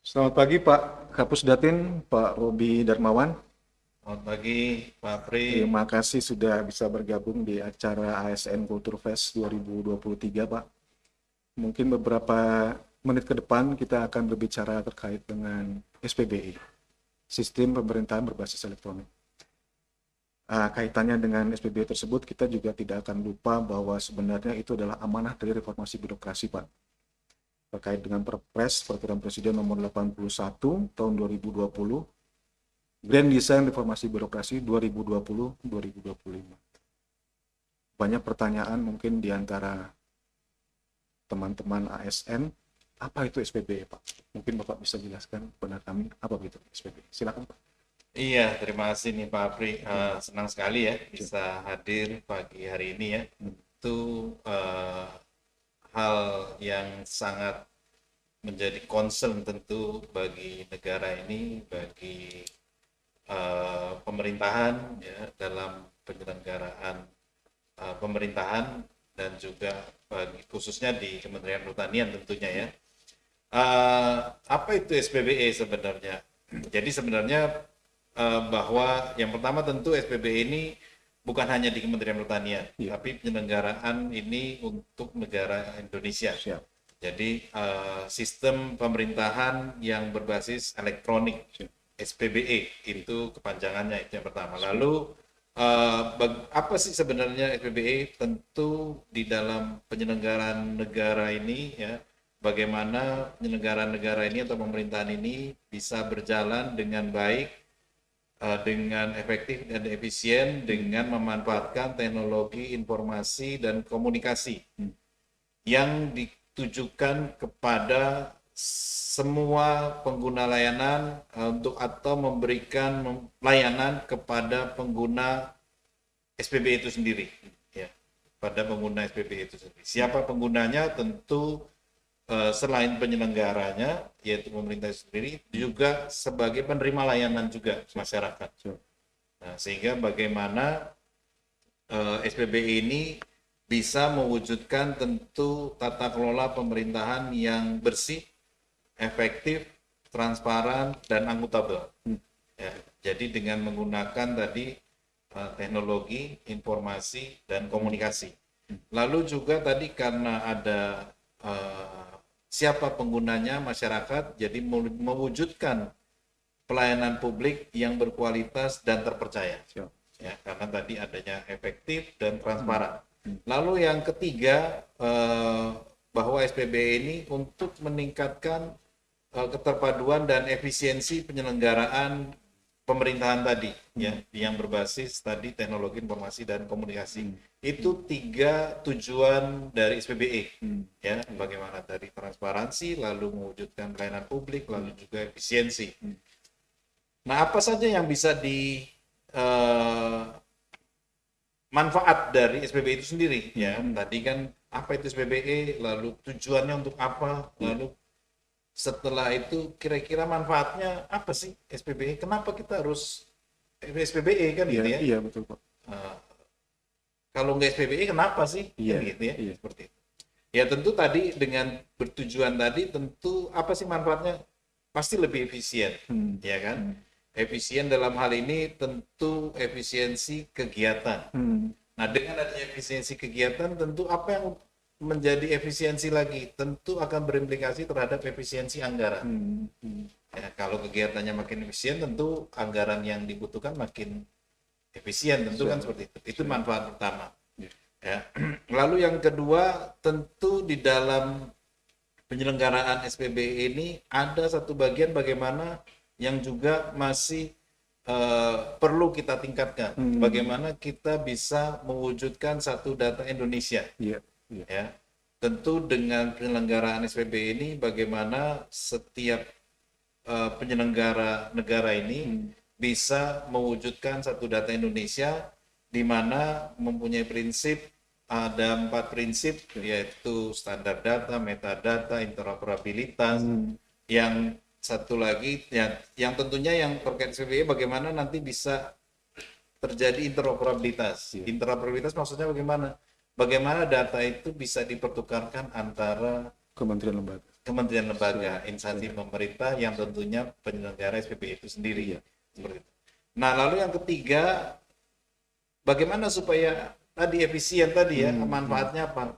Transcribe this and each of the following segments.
Selamat pagi Pak Kapus Datin, Pak Robi Darmawan. Selamat pagi, Pak Pri. Terima kasih sudah bisa bergabung di acara ASN Culture Fest 2023 Pak. Mungkin beberapa menit ke depan kita akan berbicara terkait dengan SPBI, Sistem Pemerintahan Berbasis Elektronik. Kaitannya dengan SPBI tersebut, kita juga tidak akan lupa bahwa sebenarnya itu adalah amanah dari reformasi birokrasi Pak. Terkait dengan Perpres, Peraturan Presiden Nomor 81 Tahun 2020, Grand Design Reformasi Birokrasi 2020-2025. Banyak pertanyaan mungkin di antara teman-teman ASN, apa itu SPB, Pak? Mungkin Bapak bisa jelaskan kepada kami apa itu SPB. Silakan, Pak. Iya, terima kasih nih Pak Pri. Senang sekali ya bisa hadir pagi hari ini ya. Itu eh, hal yang sangat menjadi concern tentu bagi negara ini, bagi pemerintahan ya dalam penyelenggaraan pemerintahan dan juga bagi khususnya di Kementerian Pertanian tentunya ya. Apa itu SPBE sebenarnya? Jadi sebenarnya bahwa yang pertama tentu SPBE ini bukan hanya di Kementerian Pertanian, Ya, tapi penyelenggaraan ini untuk negara Indonesia. siap. Jadi sistem pemerintahan yang berbasis elektronik Siap. SPBE itu kepanjangannya itu yang pertama. Lalu apa sih sebenarnya SPBE? Tentu di dalam penyelenggaraan negara ini ya bagaimana penyelenggaraan negara ini atau pemerintahan ini bisa berjalan dengan baik, dengan efektif dan efisien dengan memanfaatkan teknologi informasi dan komunikasi yang ditujukan kepada semua pengguna layanan untuk atau memberikan layanan kepada pengguna SPB itu sendiri ya, pada pengguna SPB itu sendiri. Siapa penggunanya tentu selain penyelenggaranya yaitu pemerintah sendiri juga sebagai penerima layanan juga masyarakat. Nah, sehingga bagaimana SPBI ini bisa mewujudkan tentu tata kelola pemerintahan yang bersih, efektif, transparan, dan akuntabel. Ya, jadi dengan menggunakan tadi teknologi, informasi, dan komunikasi. Lalu juga tadi karena ada siapa penggunanya masyarakat, jadi mewujudkan pelayanan publik yang berkualitas dan terpercaya. Siap. Ya, karena tadi adanya efektif dan transparan. Lalu yang ketiga bahwa SPB ini untuk meningkatkan keterpaduan dan efisiensi penyelenggaraan pemerintahan tadi ya yang berbasis tadi teknologi informasi dan komunikasi. Itu tiga tujuan dari SPBE ya, bagaimana dari transparansi lalu mewujudkan pelayanan publik lalu juga efisiensi. Nah, apa saja yang bisa di manfaat dari SPBE itu sendiri ya? Tadi kan apa itu SPBE, lalu tujuannya untuk apa, lalu setelah itu kira-kira manfaatnya apa sih SPBE? Kenapa kita harus SPBE kan Iya, gitu ya? iya betul, Pak. Kalau nggak SPBE kenapa sih kan Iya, gitu ya? iya. Seperti itu. Ya tentu tadi dengan bertujuan tadi tentu apa sih manfaatnya? Pasti lebih efisien, ya kan? Efisien dalam hal ini tentu efisiensi kegiatan. Nah, dengan adanya efisiensi kegiatan tentu apa yang menjadi efisiensi lagi? Tentu akan berimplikasi terhadap efisiensi anggaran. Ya, kalau kegiatannya makin efisien tentu anggaran yang dibutuhkan makin efisien tentu kan seperti itu. Itu manfaat pertama. Ya. Lalu yang kedua tentu di dalam penyelenggaraan SPB ini ada satu bagian bagaimana yang juga masih perlu kita tingkatkan. Bagaimana kita bisa mewujudkan satu data Indonesia. Iya, iya. Ya, tentu dengan penyelenggaraan SPB ini bagaimana setiap penyelenggara negara ini bisa mewujudkan satu data Indonesia di mana mempunyai prinsip ada 4 prinsip yaitu standar data, metadata, interoperabilitas, yang satu lagi yang tentunya yang terkait SPBE bagaimana nanti bisa terjadi interoperabilitas. Interoperabilitas maksudnya bagaimana? Bagaimana data itu bisa dipertukarkan antara Kementerian lembaga. kementerian lembaga, instansi pemerintah yang tentunya penyelenggara SPB itu sendiri. Seperti itu. Nah, lalu yang ketiga, bagaimana supaya tadi efisien tadi ya, manfaatnya apa?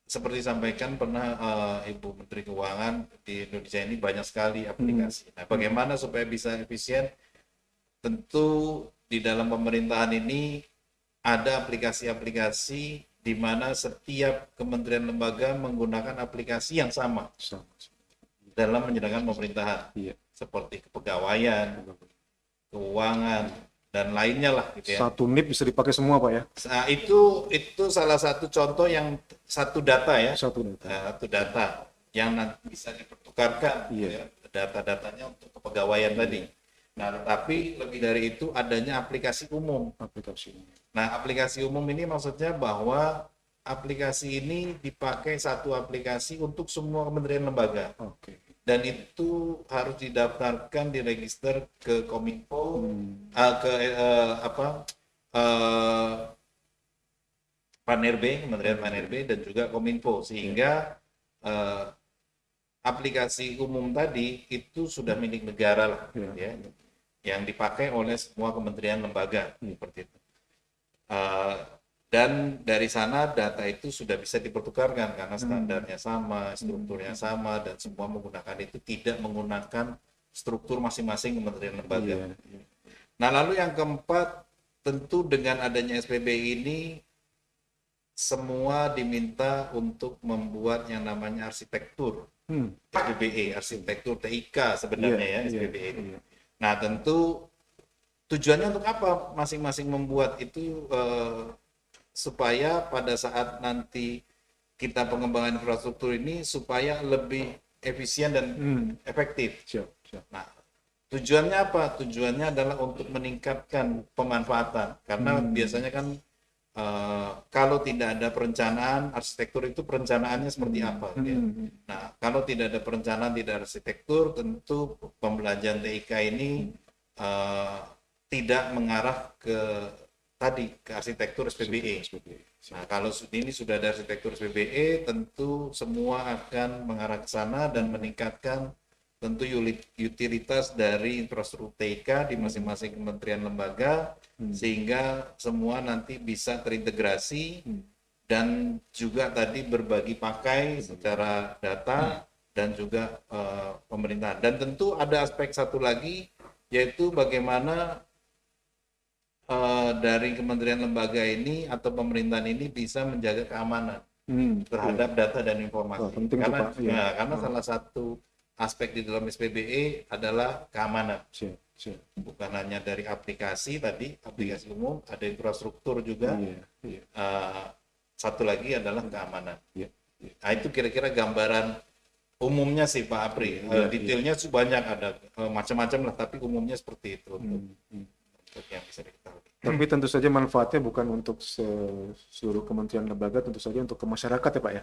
Seperti disampaikan pernah Ibu Menteri Keuangan, di Indonesia ini banyak sekali aplikasi. Nah, bagaimana supaya bisa efisien? Tentu di dalam pemerintahan ini ada aplikasi-aplikasi di mana setiap kementerian lembaga menggunakan aplikasi yang sama dalam menjalankan pemerintahan, seperti kepegawaian, keuangan, dan lainnya lah gitu ya. Satu NIP bisa dipakai semua Pak ya? Nah, itu salah satu contoh yang satu data ya, Satu data. satu data yang nanti bisa dipertukarkan gitu ya, data-datanya untuk kepegawaian tadi. Nah, tetapi lebih dari itu adanya aplikasi umum. Nah, aplikasi umum ini maksudnya bahwa aplikasi ini dipakai satu aplikasi untuk semua kementerian lembaga. Dan itu harus didaftarkan, diregister ke Kominfo, PAN-RB, Kementerian PAN-RB dan juga Kominfo, sehingga aplikasi umum tadi itu sudah milik negara lah, ya, yang dipakai oleh semua kementerian lembaga seperti itu. Dan dari sana data itu sudah bisa dipertukarkan karena standarnya sama, strukturnya sama, dan semua menggunakan itu, tidak menggunakan struktur masing-masing kementerian lembaga. Nah, lalu yang keempat, tentu dengan adanya SPB ini semua diminta untuk membuat yang namanya arsitektur SPBE, arsitektur TIK sebenarnya ya SPBE ini. Nah, tentu tujuannya untuk apa masing-masing membuat itu, supaya pada saat nanti kita pengembangan infrastruktur ini supaya lebih efisien dan efektif. Nah, tujuannya apa? Tujuannya adalah untuk meningkatkan pemanfaatan, karena biasanya kan kalau tidak ada perencanaan, arsitektur itu perencanaannya seperti apa? Ya? Nah, kalau tidak ada perencanaan, tidak ada arsitektur, tentu pembelajaran TIK ini tidak mengarah ke arsitektur SPBE. Nah, kalau ini sudah ada arsitektur SPBE, tentu semua akan mengarah ke sana dan meningkatkan tentu utilitas dari infrastruktur TIK di masing-masing kementerian lembaga, sehingga semua nanti bisa terintegrasi dan juga tadi berbagi pakai secara data dan juga pemerintahan. Dan tentu ada aspek satu lagi, yaitu bagaimana dari kementerian lembaga ini atau pemerintahan ini bisa menjaga keamanan terhadap data dan informasi. Karena salah satu aspek di dalam SPBE adalah keamanan. Bukan hanya dari aplikasi tadi, aplikasi umum, ada infrastruktur juga. Satu lagi adalah keamanan. Nah, itu kira-kira gambaran umumnya sih Pak Apri. Detailnya banyak, ada macam-macam lah, tapi umumnya seperti itu untuk yang bisa diketahui. Tapi tentu saja manfaatnya bukan untuk seluruh kementerian lembaga, tentu saja untuk ke masyarakat ya Pak ya.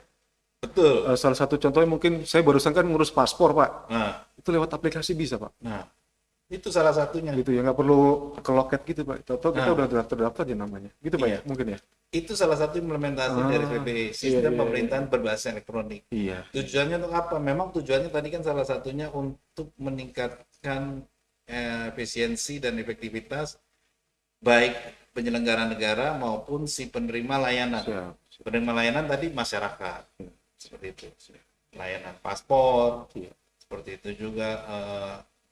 Betul. Salah satu contohnya mungkin saya barusan kan ngurus paspor Pak. Itu lewat aplikasi bisa Pak. Nah, itu salah satunya. Gitu ya, nggak perlu ke loket gitu Pak. Tahu kita udah terdaftar aja namanya. Gitu Pak ya, mungkin ya. Itu salah satu implementasi dari SPBE, sistem pemerintahan berbasis elektronik. Tujuannya untuk apa? Memang tujuannya tadi kan salah satunya untuk meningkatkan efisiensi dan efektivitas baik penyelenggara negara maupun si penerima layanan. Penerima layanan tadi masyarakat, seperti itu. Layanan paspor, seperti itu juga.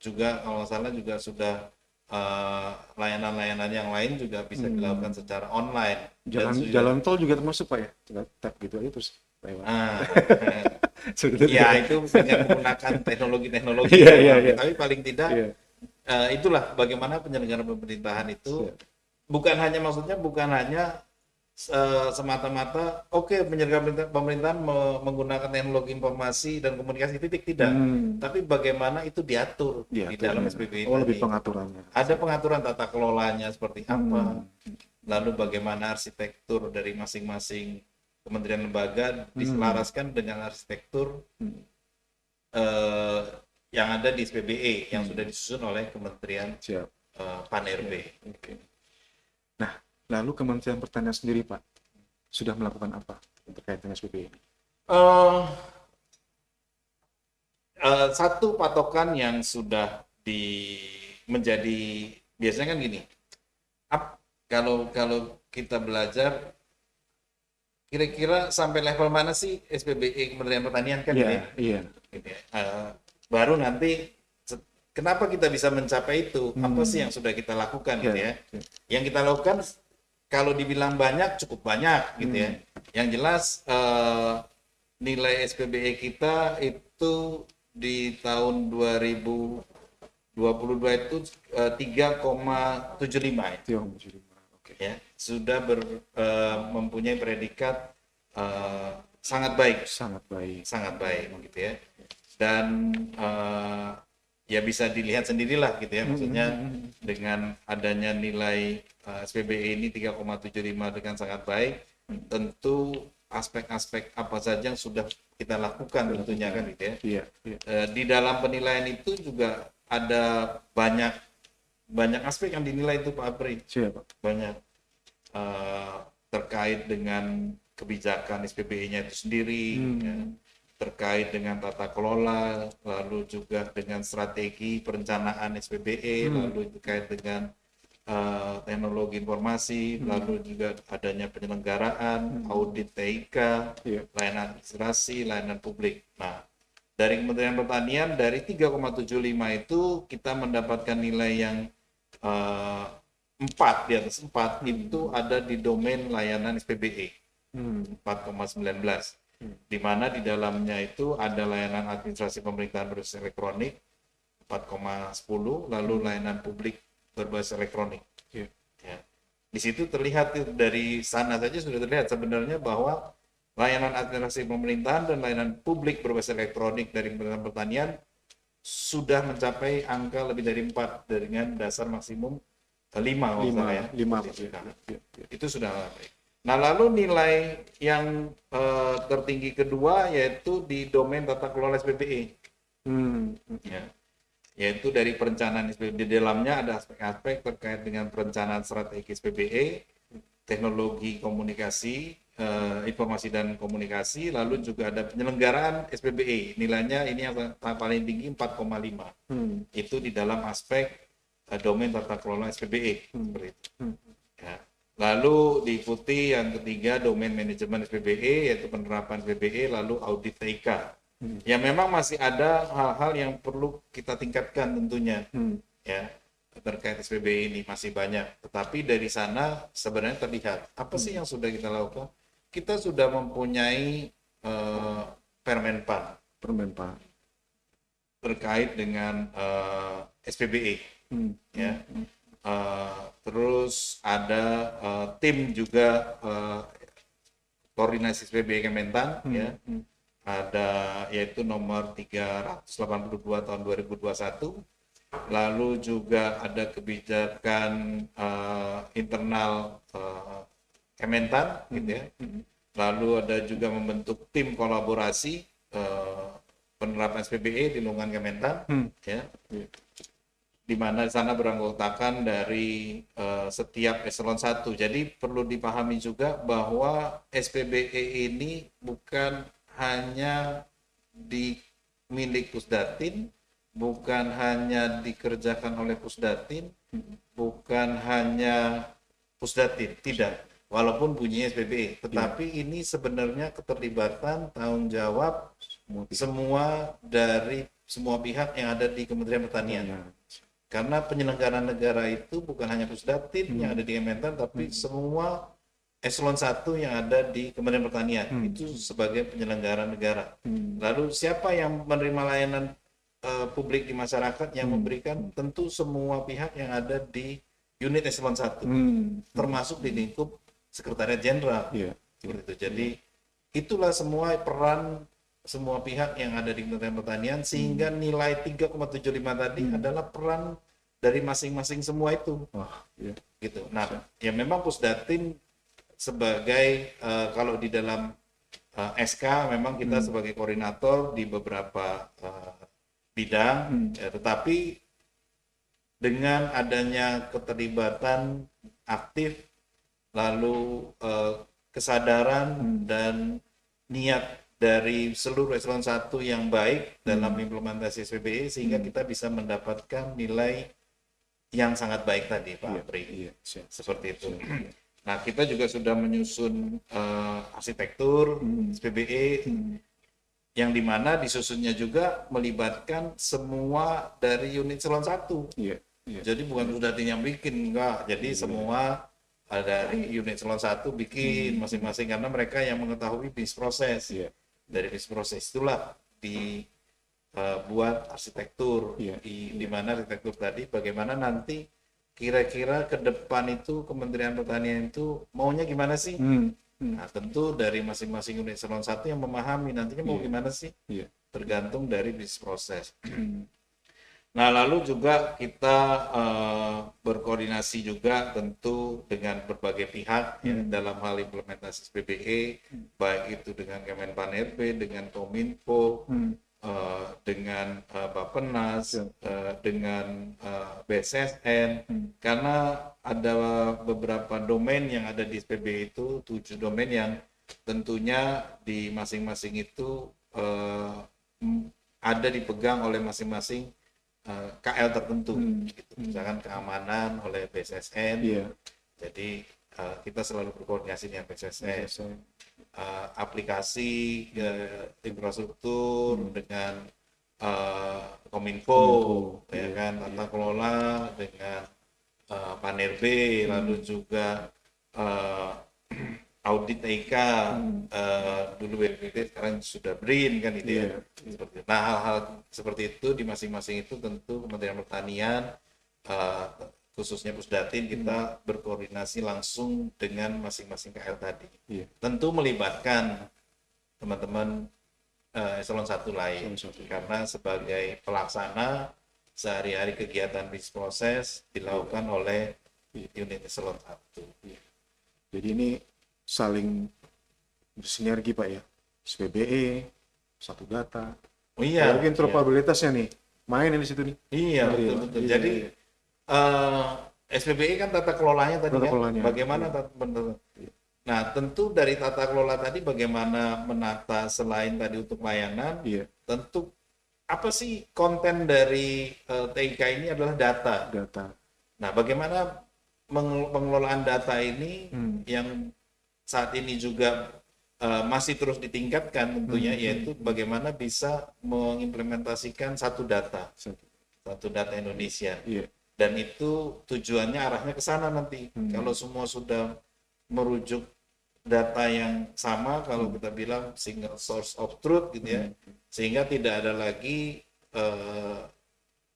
Juga kalau salah juga sudah layanan-layanan yang lain juga bisa dilakukan secara online. Jalan tol juga termasuk Pak ya, tap gitu aja terus lewat. Ya itu dengan menggunakan teknologi-teknologi. Tapi paling tidak itulah bagaimana penyelenggaraan pemerintahan itu bukan hanya semata-mata penyelenggaraan pemerintahan menggunakan teknologi informasi dan komunikasi tidak, tapi bagaimana itu diatur di dalam SPB ini. Lebih pengaturannya. Ada pengaturan tata kelolanya seperti apa, lalu bagaimana arsitektur dari masing-masing kementerian lembaga diselaraskan dengan arsitektur yang ada di SPBE yang sudah disusun oleh Kementerian PAN-RB. Nah, lalu Kementerian Pertanian sendiri Pak sudah melakukan apa terkait dengan SPBE ini? satu patokan yang sudah menjadi biasanya kan gini, kalau kalau kita belajar kira-kira sampai level mana sih SPBE Kementerian Pertanian kan gitu Iya, ya? iya. Gitu ya. Baru nanti kenapa kita bisa mencapai itu? Apa sih yang sudah kita lakukan gitu Iya, ya? iya. Yang kita lakukan kalau dibilang banyak cukup banyak gitu ya. Yang jelas nilai SPBE kita itu di tahun 2022 itu 3,75 ya. Tiong, oke. Ya, sudah mempunyai predikat sangat baik, Sangat baik. sangat baik gitu ya. Dan ya bisa dilihat sendirilah gitu ya, maksudnya dengan adanya nilai SPBE ini 3,75 dengan sangat baik, tentu aspek-aspek apa saja yang sudah kita lakukan tentunya kan gitu ya. Iya, iya. Di dalam penilaian itu juga ada banyak aspek yang dinilai itu Pak Apri. Siapa? Banyak terkait dengan kebijakan SPBE-nya itu sendiri, ya, terkait dengan tata kelola, lalu juga dengan strategi perencanaan SPBE, lalu terkait dengan teknologi informasi, lalu juga adanya penyelenggaraan, audit TIK, layanan administrasi, layanan publik. Nah, dari Kementerian Pertanian dari 3,75 itu kita mendapatkan nilai yang 4 di atas 4 itu ada di domain layanan SPBE 4,19, di mana di dalamnya itu ada layanan administrasi pemerintahan berbasis elektronik 4,10, lalu layanan publik berbasis elektronik. Ya. Di situ terlihat dari sana saja sudah terlihat sebenarnya bahwa layanan administrasi pemerintahan dan layanan publik berbasis elektronik dari Kementerian Pertanian sudah mencapai angka lebih dari 4 dengan dasar maksimum 5 ya. 5. Itu sudah baik. Nah, lalu nilai yang tertinggi kedua yaitu di domain tata kelola SPBE. Ya. Yaitu dari perencanaan SPBE. Di dalamnya ada aspek-aspek terkait dengan perencanaan strategi SPBE, teknologi komunikasi, informasi dan komunikasi, lalu juga ada penyelenggaraan SPBE. Nilainya ini yang paling tinggi 4,5. Itu di dalam aspek domain tata kelola SPBE seperti itu. Ya. Lalu diikuti yang ketiga domain manajemen SPBE yaitu penerapan SPBE, lalu audit TIK. Ya memang masih ada hal-hal yang perlu kita tingkatkan tentunya, ya terkait SPBE ini masih banyak. Tetapi dari sana sebenarnya terlihat apa sih yang sudah kita lakukan. Kita sudah mempunyai Permenpan terkait dengan SPBE, ya. Terus ada tim juga koordinasi SPBE Kementan, ya. Ada yaitu nomor 382 tahun 2021. Lalu juga ada kebijakan internal Kementan, gitu ya. Lalu ada juga membentuk tim kolaborasi penerapan SPBE di lingkungan Kementan, ya. Di mana di sana beranggotakan dari setiap eselon 1. Jadi perlu dipahami juga bahwa SPBE ini bukan hanya di milik Pusdatin, bukan hanya dikerjakan oleh Pusdatin, bukan hanya Pusdatin, tidak. Walaupun bunyinya SPBE, tetapi ini sebenarnya keterlibatan tanggung jawab semua dari semua pihak yang ada di Kementerian Pertanian. Karena penyelenggaraan negara itu bukan hanya Pusdatin yang ada di Kementan, tapi semua eselon 1 yang ada di Kementerian Pertanian itu sebagai penyelenggara negara. Lalu siapa yang menerima layanan publik di masyarakat yang memberikan? Tentu semua pihak yang ada di unit eselon 1, termasuk di lingkup Sekretariat Jenderal. Seperti itu. Jadi itulah semua peran semua pihak yang ada di Kementerian Pertanian, sehingga nilai 3,75 tadi adalah peran dari masing-masing semua itu. Gitu. Nah, ya memang Pusdatin sebagai kalau di dalam SK memang kita sebagai koordinator di beberapa bidang, ya, tetapi dengan adanya keterlibatan aktif, lalu kesadaran dan niat dari seluruh eselon 1 yang baik dalam implementasi SPBE sehingga kita bisa mendapatkan nilai yang sangat baik tadi Pak Apri. Seperti itu. Nah, kita juga sudah menyusun arsitektur SPBE yang dimana disusunnya juga melibatkan semua dari unit eselon 1. Jadi bukan sudah yang bikin, enggak. Jadi semua dari unit eselon 1 bikin masing-masing karena mereka yang mengetahui bisnis proses. Dari bisnis proses itulah dibuat arsitektur di mana arsitektur tadi bagaimana nanti kira-kira ke depan itu Kementerian Pertanian itu maunya gimana sih? Nah, tentu dari masing-masing unit eselon 1 yang memahami nantinya mau gimana sih? Tergantung dari bisnis proses. Nah, lalu juga kita berkoordinasi juga tentu dengan berbagai pihak ya, dalam hal implementasi SPBE, baik itu dengan Kemenpan-RB, dengan Kominfo, dengan Bappenas, dengan BSSN, karena ada beberapa domain yang ada di SPBE itu, 7 domain yang tentunya di masing-masing itu ada dipegang oleh masing-masing KL tertentu, gitu. Misalkan keamanan oleh BSSN, jadi kita selalu berkoordinasi dengan BSSN, aplikasi infrastruktur dengan Kominfo, ya kan, tata kelola dengan Pan-RB, lalu juga audit TIK, dulu BPPT, sekarang sudah BRIN kan itu ya. Seperti itu. Nah, hal-hal seperti itu di masing-masing itu tentu Kementerian Pertanian, khususnya Pusdatin, kita berkoordinasi langsung dengan masing-masing KL tadi. Tentu melibatkan teman-teman eselon 1 lain, karena sebagai pelaksana sehari-hari kegiatan bisnis proses dilakukan oleh unit eselon 1. Jadi ini saling bersinergi Pak ya, SPBE, satu data. Oh iya. Lagi interoperabilitasnya nih, main di situ nih. Iya, betul-betul. Jadi SPBE kan tata kelolanya tadi kan, bagaimana Nah, tentu dari tata kelola tadi bagaimana menata selain tadi untuk layanan, tentu apa sih konten dari TIK ini adalah data. Nah, bagaimana pengelolaan data ini yang saat ini juga masih terus ditingkatkan tentunya, yaitu bagaimana bisa mengimplementasikan satu data Indonesia. Dan itu tujuannya arahnya ke sana nanti. Kalau semua sudah merujuk data yang sama, kalau kita bilang single source of truth gitu ya, sehingga tidak ada lagi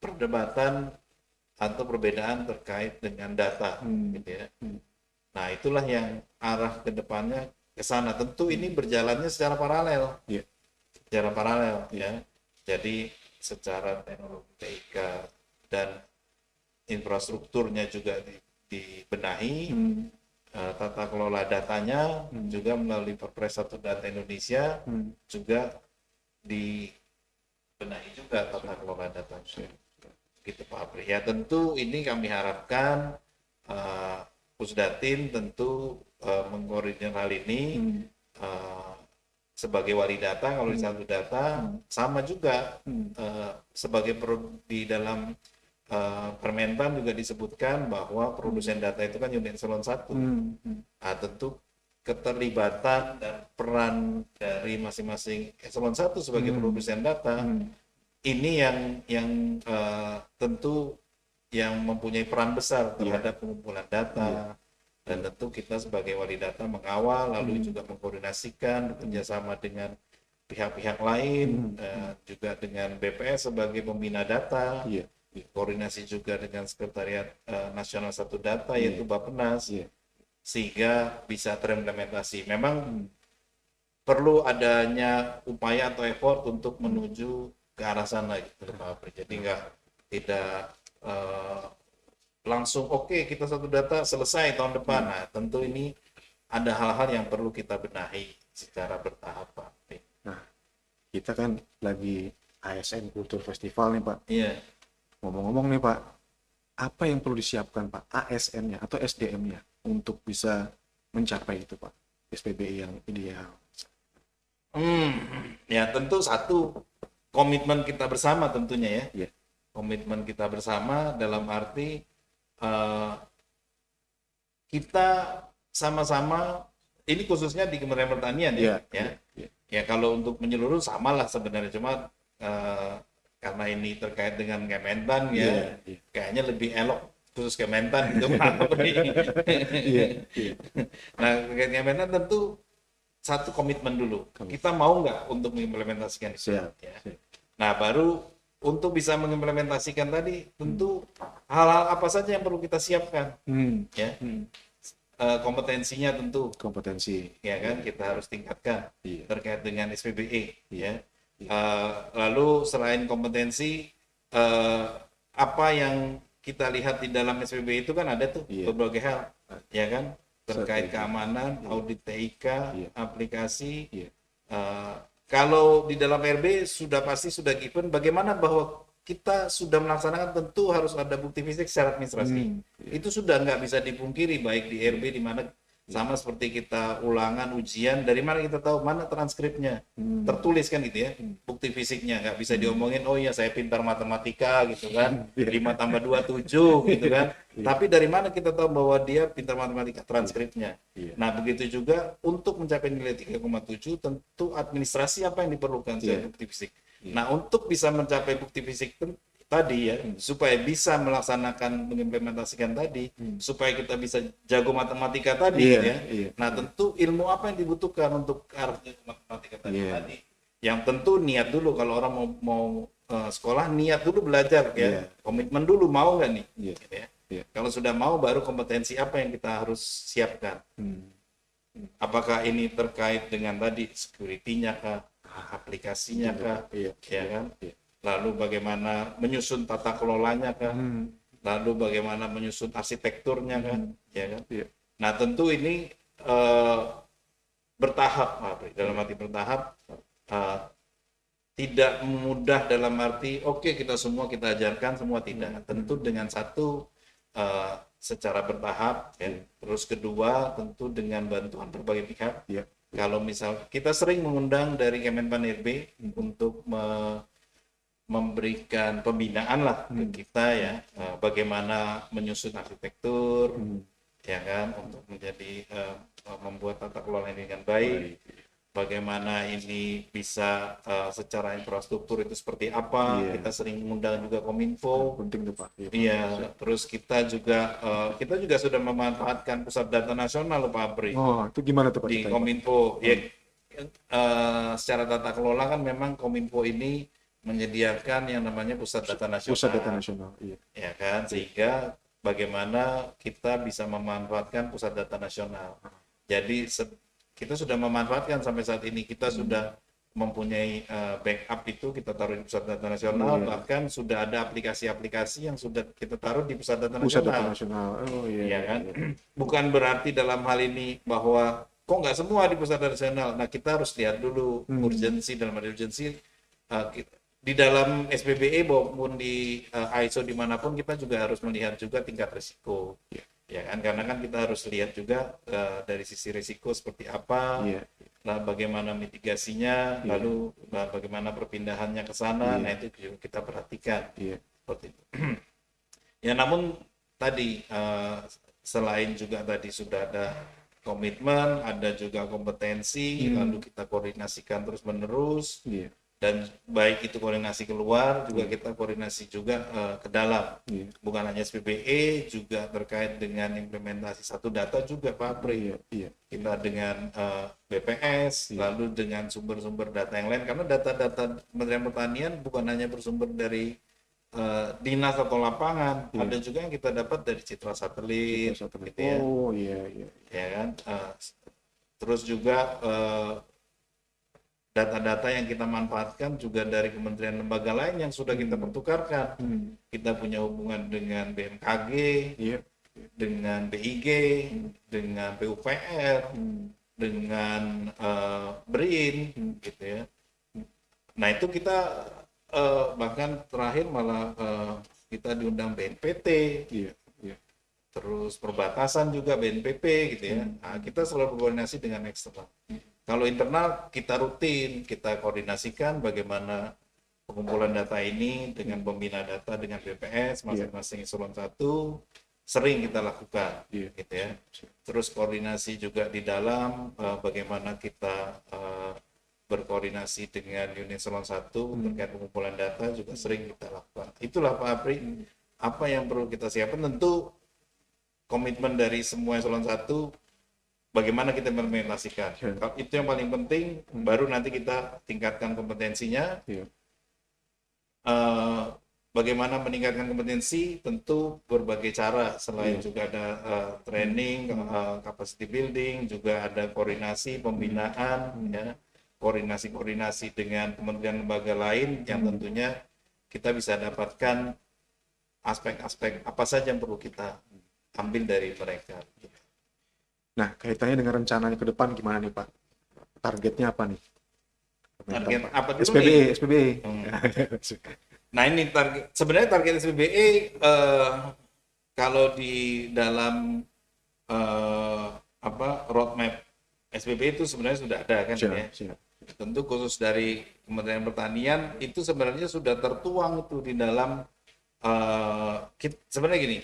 perdebatan atau perbedaan terkait dengan data gitu ya. Nah, itulah yang arah ke depannya ke sana. Tentu ini berjalannya secara paralel. Secara paralel ya. Jadi secara teknologi TIK dan infrastrukturnya juga dibenahi, tata kelola datanya juga melalui Perpres 1 Data Indonesia juga dibenahi juga tata kelola datanya. Gitu Pak Apri. Ya, tentu ini kami harapkan Pusdatin tentu mengkoordinir hal ini sebagai wali data. Kalau di satu data sama juga sebagai di dalam Permentan juga disebutkan bahwa produsen data itu kan unit eselon 1. Nah, tentu keterlibatan dan peran dari masing-masing eselon 1 sebagai produsen data ini yang tentu yang mempunyai peran besar terhadap pengumpulan data, dan tentu kita sebagai wali data mengawal, lalu juga mengkoordinasikan bekerjasama dengan pihak-pihak lain, juga dengan BPS sebagai pembina data, koordinasi juga dengan Sekretariat Nasional Satu Data yaitu Bappenas, sehingga bisa terimplementasi. Memang perlu adanya upaya atau effort untuk menuju ke arah sana gitu Pak Apri. Jadi tidak langsung oke, kita satu data selesai tahun depan. Nah, tentu ini ada hal-hal yang perlu kita benahi secara bertahap Pak. Nah, kita kan lagi ASN Kultur Festival nih Pak. Ngomong-ngomong nih Pak, apa yang perlu disiapkan Pak, ASN-nya atau SDM-nya untuk bisa mencapai itu Pak, SPBE yang ideal? Ya tentu satu komitmen kita bersama tentunya ya. Iya. Komitmen kita bersama dalam arti eh, kita sama-sama ini khususnya di Kementerian Pertanian Iya, ya. Ya. iya, iya. Ya kalau untuk menyeluruh samalah sebenarnya cuma karena ini terkait dengan Kementan ya, Iya, iya. kayaknya lebih elok khusus Kementan gitu Pak Apri. Iya, iya. Nah, terkait Kementan tentu satu komitmen dulu. Kita mau nggak untuk mengimplementasikan itu? Siap, Ya. siap. Nah, baru untuk bisa mengimplementasikan tadi, tentu hal-hal apa saja yang perlu kita siapkan, ya. Kompetensinya tentu, Kompetensi. ya kan, kita harus tingkatkan Iya. terkait dengan SPBE, ya. Iya. Lalu selain kompetensi, apa yang kita lihat di dalam SPBE itu kan ada tuh Iya. berbagai hal, ya kan, terkait Strategi. keamanan, Iya. audit TIK, Iya. aplikasi. Iya. Kalau di dalam RB sudah pasti sudah given, bagaimana bahwa kita sudah melaksanakan tentu harus ada bukti fisik secara administrasi. Itu sudah nggak bisa dipungkiri baik di RB di mana sama seperti kita ulangan ujian, dari mana kita tahu mana transkripnya tertulis kan gitu ya, bukti fisiknya nggak bisa diomongin, oh iya saya pintar matematika gitu kan, 5 tambah 2 7 gitu kan, tapi dari mana kita tahu bahwa dia pintar matematika, transkripnya. Iya. Nah begitu juga untuk mencapai nilai 3,7 tentu administrasi apa yang diperlukan sebagai bukti fisik. Nah untuk bisa mencapai bukti fisik tadi ya, supaya bisa melaksanakan mengimplementasikan tadi, supaya kita bisa jago matematika tadi Iya, gitu ya. iya. Nah tentu ilmu apa yang dibutuhkan untuk arahnya matematika tadi, Iya. yang tentu niat dulu kalau orang mau sekolah, niat dulu belajar ya, Iya. komitmen dulu mau nggak nih, Iya. gitu ya. Iya. Kalau sudah mau baru kompetensi apa yang kita harus siapkan. Apakah ini terkait dengan tadi security-nya kah, aplikasinya kah, Iya. ya kan? Iya. Lalu bagaimana menyusun tata kelolanya kah, lalu bagaimana menyusun arsitekturnya kah, ya kan? Iya. Nah tentu ini bertahap, Pak Apri. Dalam arti bertahap, tidak mudah dalam arti oke, kita semua kita ajarkan semua tidak. Tentu dengan satu secara bertahap, ya. Terus kedua tentu dengan bantuan berbagai pihak. Iya. Kalau misal kita sering mengundang dari Kemenpan RB untuk memberikan pembinaan lah ke kita ya, bagaimana menyusun arsitektur, ya kan, untuk menjadi membuat tata kelola ini dengan baik. Bagaimana ini bisa secara infrastruktur itu seperti apa? Iya. Kita sering mengundang juga Kominfo. Penting tuh Pak. Iya, terus kita juga sudah memanfaatkan pusat data nasional loh, Pak Apri, Oh, itu gimana tuh Pak? di ceritanya, Pak? Kominfo. Ya, secara tata kelola kan memang Kominfo ini menyediakan yang namanya pusat data nasional. Pusat data nasional. Iya. Ya kan, sehingga bagaimana kita bisa memanfaatkan pusat data nasional. Jadi kita sudah memanfaatkan sampai saat ini, kita sudah mempunyai backup itu kita taruh di pusat data nasional, bahkan sudah ada aplikasi-aplikasi yang sudah kita taruh di pusat data Pusat nasional. data nasional. Oh iya. Ya kan? Bukan berarti dalam hal ini bahwa kok nggak semua di pusat data nasional. Nah kita harus lihat dulu urgensi, dalam arti urgensi di dalam SPBE maupun di ISO dimanapun kita juga harus melihat juga tingkat risiko. Ya kan, karena kan kita harus lihat juga dari sisi risiko seperti apa, nah bagaimana mitigasinya, lalu bagaimana perpindahannya ke sana, nah itu juga kita perhatikan. Seperti itu. Ya namun tadi selain juga tadi sudah ada komitmen, ada juga kompetensi, lalu kita koordinasikan terus-menerus. Dan baik itu koordinasi keluar, juga kita koordinasi juga ke dalam. Bukan hanya SPBE, juga terkait dengan implementasi satu data juga Pak Apri. Kita dengan BPS, lalu dengan sumber-sumber data yang lain. Karena data-data Kementerian Pertanian bukan hanya bersumber dari dinas atau lapangan, ada juga yang kita dapat dari citra satelit. Gitu ya. Oh iya. Ya kan? Terus juga data-data yang kita manfaatkan juga dari kementerian lembaga lain yang sudah kita pertukarkan. Kita punya hubungan dengan BMKG, dengan BIG, dengan PUPR, dengan BRIN, gitu ya. Nah itu kita bahkan terakhir malah kita diundang BNPT, terus perbatasan juga BNPP, gitu ya. Nah, kita selalu berkoordinasi dengan eksternal. Kalau internal kita rutin, kita koordinasikan bagaimana pengumpulan data ini dengan pembina data dengan BPS masing-masing eselon 1 sering kita lakukan, Iya. gitu ya. Terus koordinasi juga di dalam bagaimana kita berkoordinasi dengan unit eselon 1 terkait pengumpulan data juga sering kita lakukan. Itulah Pak Apri, apa yang perlu kita siapkan, tentu komitmen dari semua eselon 1 bagaimana kita implementasikan. Ya. Itu yang paling penting, baru nanti kita tingkatkan kompetensinya. Iya. Bagaimana meningkatkan kompetensi, tentu berbagai cara, selain juga ada training, capacity building, juga ada koordinasi, pembinaan, ya, koordinasi dengan kementerian lembaga lain yang tentunya kita bisa dapatkan aspek-aspek apa saja yang perlu kita ambil dari mereka. Nah, kaitannya dengan rencananya ke depan gimana nih Pak? Targetnya apa nih? Target apa dulu SPBE, nih? SPBE. Nah ini sebenarnya target SPBE kalau di dalam roadmap SPBE itu sebenarnya sudah ada kan, ya. Tentu khusus dari Kementerian Pertanian itu sebenarnya sudah tertuang itu di dalam sebenarnya gini,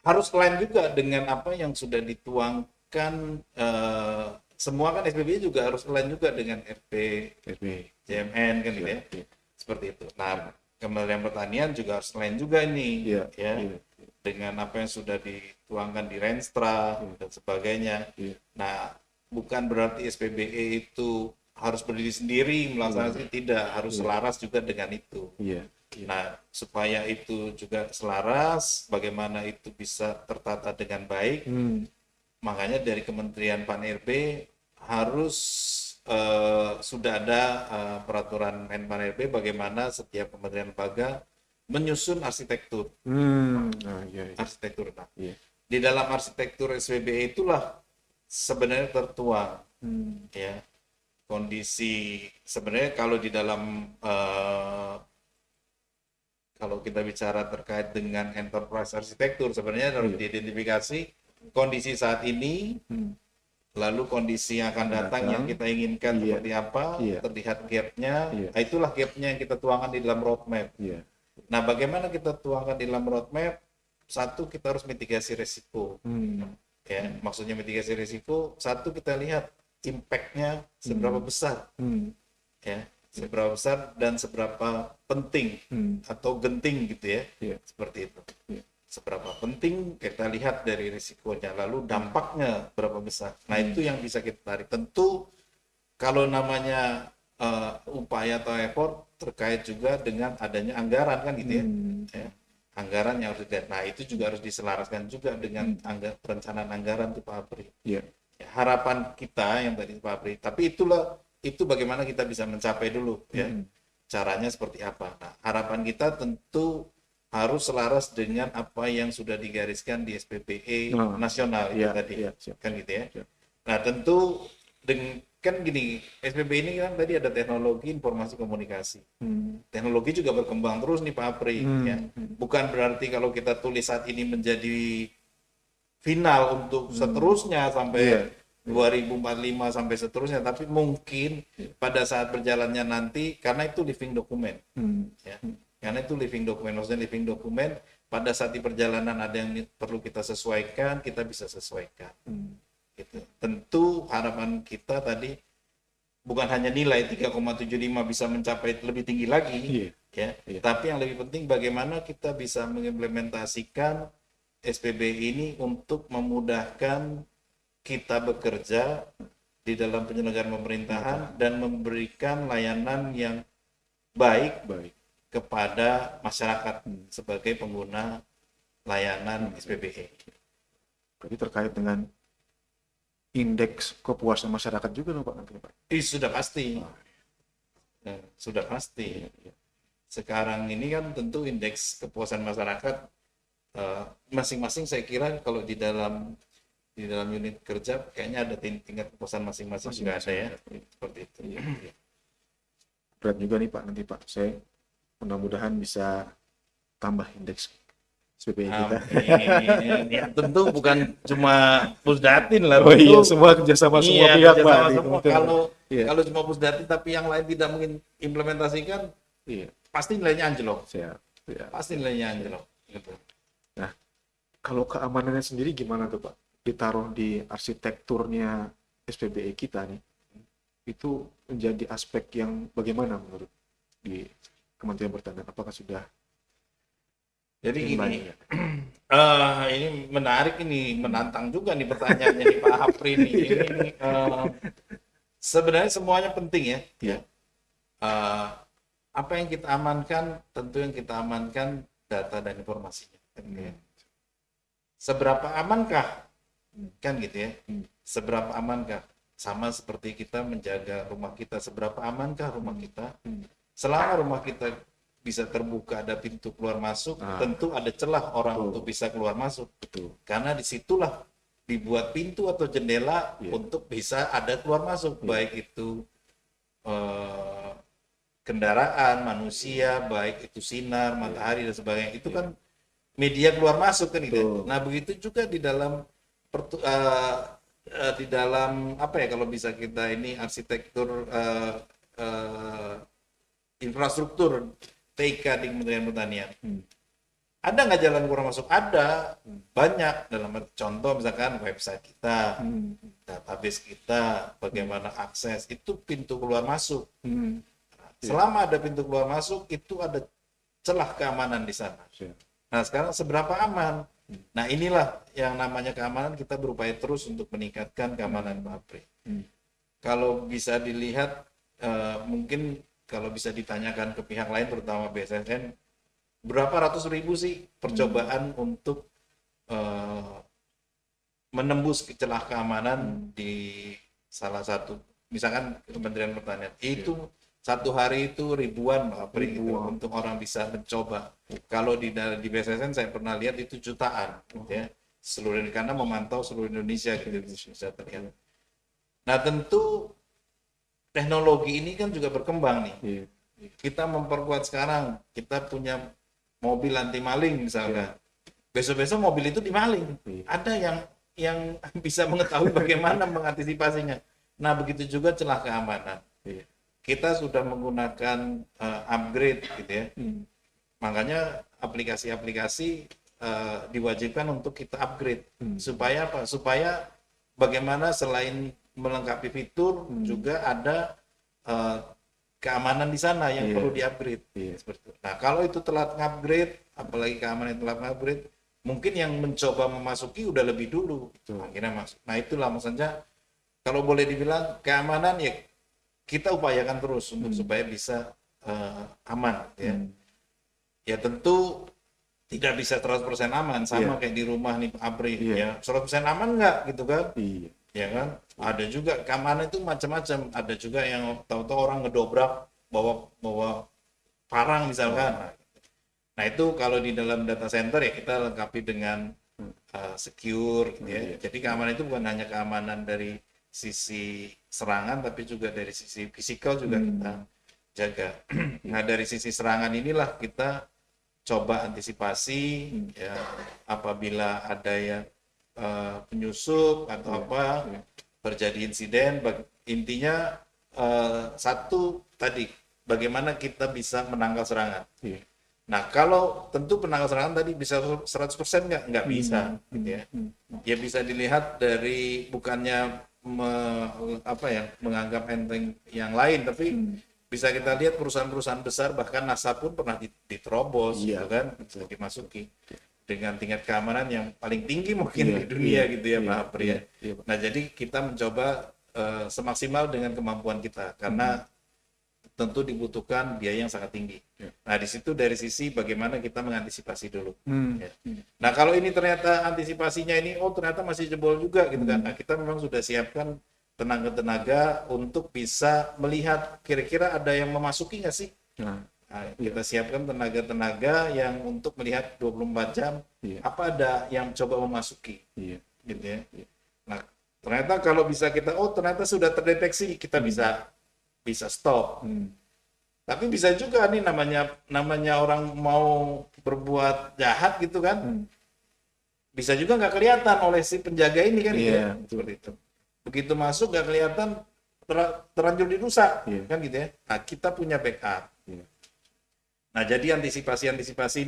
harus lain juga dengan apa yang sudah dituangkan. Semua kan SPBE juga harus lain juga dengan RP, JMN kan, gitu ya. Seperti itu. Nah, Kementerian Pertanian juga harus lain juga ini, dengan apa yang sudah dituangkan di Renstra dan sebagainya. Nah, bukan berarti SPBE itu harus berdiri sendiri melaksanakan, tidak, harus selaras juga dengan itu. Nah, supaya itu juga selaras, bagaimana itu bisa tertata dengan baik, makanya dari Kementerian Pan-RB harus sudah ada peraturan Pan-RB bagaimana setiap kementerian lembaga menyusun arsitektur. Arsitektur. Nah, di dalam arsitektur SPBE itulah sebenarnya tertuang, ya, kondisi sebenarnya kalau di dalam kalau kita bicara terkait dengan enterprise arsitektur, sebenarnya harus diidentifikasi kondisi saat ini, lalu kondisi yang akan datang yang kita inginkan seperti apa, terlihat gap-nya. Nah, itulah gap-nya yang kita tuangkan di dalam roadmap. Nah, bagaimana kita tuangkan di dalam roadmap? Satu, kita harus mitigasi risiko. Ya, maksudnya mitigasi risiko, satu, kita lihat impact-nya seberapa besar. Ya, seberapa besar dan seberapa penting atau genting, gitu ya. Seperti itu. Seberapa penting kita lihat dari risikonya, lalu dampaknya berapa besar. Nah, itu yang bisa kita tarik. Tentu kalau namanya upaya atau effort terkait juga dengan adanya anggaran kan, gitu ya. Anggaran yang harus dilihat. Nah, itu juga harus diselaraskan juga dengan perencanaan anggaran tuh Pak Apri. Ya, harapan kita yang tadi Pak Apri, tapi itu bagaimana kita bisa mencapai dulu, ya. Caranya seperti apa. Nah, harapan kita tentu harus selaras dengan apa yang sudah digariskan di SPBE nasional itu tadi, kan, gitu ya. Nah, tentu kan gini, SPBE ini kan tadi ada teknologi informasi komunikasi. Teknologi juga berkembang terus nih Pak Apri, ya. Bukan berarti kalau kita tulis saat ini menjadi final untuk seterusnya sampai 2045 sampai seterusnya, tapi mungkin pada saat berjalannya nanti, karena itu living document, ya. Karena itu living document, maksudnya living document, pada saat di perjalanan ada yang perlu kita sesuaikan, kita bisa sesuaikan. Gitu. Tentu harapan kita tadi bukan hanya nilai 3,75 bisa mencapai lebih tinggi lagi, ya. Tapi yang lebih penting bagaimana kita bisa mengimplementasikan SPBE ini untuk memudahkan kita bekerja di dalam penyelenggaraan pemerintahan dan memberikan layanan yang baik kepada masyarakat sebagai pengguna layanan SPBE. Berarti terkait dengan indeks kepuasan masyarakat juga dong Pak nanti Pak? Sudah pasti. Sudah pasti. Sekarang ini kan tentu indeks kepuasan masyarakat masing-masing, saya kira kalau di dalam unit kerja kayaknya ada tingkat kepuasan masing-masing juga ada, ya. Seperti itu. Berat juga nih Pak nanti Pak. Saya mudah-mudahan bisa tambah indeks SPBI kita. Amin. Ya, tentu bukan cuma Pusdatin lah. Oh iya, Tentu semua kerjasama semua iya, pihak Pak kerjasama di semua. kementerian. Kalau Iya, kalau cuma Pusdatin tapi yang lain tidak mungkin implementasikan, iya, pasti nilainya anjlok. siap. Ya. Pasti nilainya anjlok. Gitu. Nah, kalau keamanannya sendiri gimana tuh Pak? Ditaruh di arsitekturnya SPBI kita nih, itu menjadi aspek yang bagaimana menurut di Kementerian Pertanian? Apakah sudah Jadi inline ini ya? ini menarik, ini menantang juga nih pertanyaannya nih Pak Hapri nih. Ini sebenarnya semuanya penting ya. Iya. Eh, apa yang kita amankan, tentu yang kita amankan data dan informasinya. Seberapa amankah? Kan gitu ya. Seberapa amankah? Sama seperti kita menjaga rumah kita, seberapa amankah rumah kita? Selama rumah kita bisa terbuka, ada pintu keluar masuk, tentu ada celah orang untuk bisa keluar masuk. Betul. Karena disitulah dibuat pintu atau jendela untuk bisa ada keluar masuk, baik itu kendaraan, manusia, baik itu sinar, matahari dan sebagainya. Itu kan media keluar masuk kan gitu. Nah, begitu juga di dalam di dalam apa ya, kalau bisa kita ini arsitektur infrastruktur TK di Kementerian Pertanian. Ada nggak jalan keluar masuk? Ada, banyak. Dalam contoh misalkan website kita, database kita, bagaimana akses, itu pintu keluar masuk. Selama ada pintu keluar masuk, itu ada celah keamanan di sana. Nah, sekarang seberapa aman? Nah, inilah yang namanya keamanan, kita berupaya terus untuk meningkatkan keamanan Pak Apri. Kalau bisa dilihat, mungkin kalau bisa ditanyakan ke pihak lain, terutama BSSN, berapa ratus ribu sih percobaan untuk menembus celah keamanan di salah satu, misalkan Kementerian Pertanian. Itu satu hari itu ribuan Pak Apri gitu, untuk orang bisa mencoba. Kalau di BSSN saya pernah lihat itu jutaan, gitu ya. Seluruh, karena memantau seluruh Indonesia gitu, bisa terlihat. Nah, tentu teknologi ini kan juga berkembang nih. Kita memperkuat sekarang, kita punya mobil anti maling misalkan. Besok-besok mobil itu dimaling. Ada yang bisa mengetahui bagaimana mengantisipasinya. Nah, begitu juga celah keamanan. Kita sudah menggunakan upgrade gitu ya. Makanya aplikasi-aplikasi diwajibkan untuk kita upgrade. Supaya apa? Supaya bagaimana selain melengkapi fitur, juga ada keamanan di sana yang perlu di-upgrade. Seperti itu. Nah, kalau itu telat upgrade, apalagi keamanan yang telat upgrade, mungkin yang mencoba memasuki udah lebih dulu akhirnya masuk. Nah, itulah maksudnya, kalau boleh dibilang keamanan ya kita upayakan terus untuk supaya bisa aman ya. Ya tentu tidak bisa 100% aman, sama kayak di rumah nih Pak Apri ya. 100% aman nggak gitu kan? Ya kan? Ada juga keamanan itu macam-macam. Ada juga yang tahu-tahu orang ngedobrak bawa parang misalkan. Nah, itu kalau di dalam data center ya kita lengkapi dengan secure gitu ya. Jadi keamanan itu bukan hanya keamanan dari sisi serangan, tapi juga dari sisi fisikal juga kita jaga. Nah, dari sisi serangan inilah kita coba antisipasi ya, apabila ada yang penyusup atau apa terjadi insiden. Intinya satu tadi, bagaimana kita bisa menangkal serangan. Nah, kalau tentu penangkal serangan tadi bisa 100% nggak bisa gitu ya. Ya bisa dilihat dari bukannya menganggap enteng yang lain, tapi bisa kita lihat perusahaan-perusahaan besar, bahkan NASA pun pernah diterobos gitu kan, dimasuki dengan tingkat keamanan yang paling tinggi mungkin di dunia gitu ya Pak Apri ya. Nah, jadi kita mencoba semaksimal dengan kemampuan kita, karena tentu dibutuhkan biaya yang sangat tinggi. Nah, di situ dari sisi bagaimana kita mengantisipasi dulu. Ya. Nah, kalau ini ternyata antisipasinya ini, ternyata masih jebol juga gitu kan. Nah, kita memang sudah siapkan tenaga-tenaga untuk bisa melihat kira-kira ada yang memasuki nggak sih. Nah, kita siapkan tenaga-tenaga yang untuk melihat 24 jam apa ada yang coba memasuki. Gitu ya. Nah, ternyata kalau bisa kita, ternyata sudah terdeteksi, kita bisa stop. Tapi bisa juga nih namanya orang mau berbuat jahat gitu kan, bisa juga nggak kelihatan oleh si penjaga ini kan gitu ya. Seperti itu. Begitu masuk nggak kelihatan, terlanjur dirusak kan gitu ya. Nah, kita punya backup. Nah, jadi antisipasi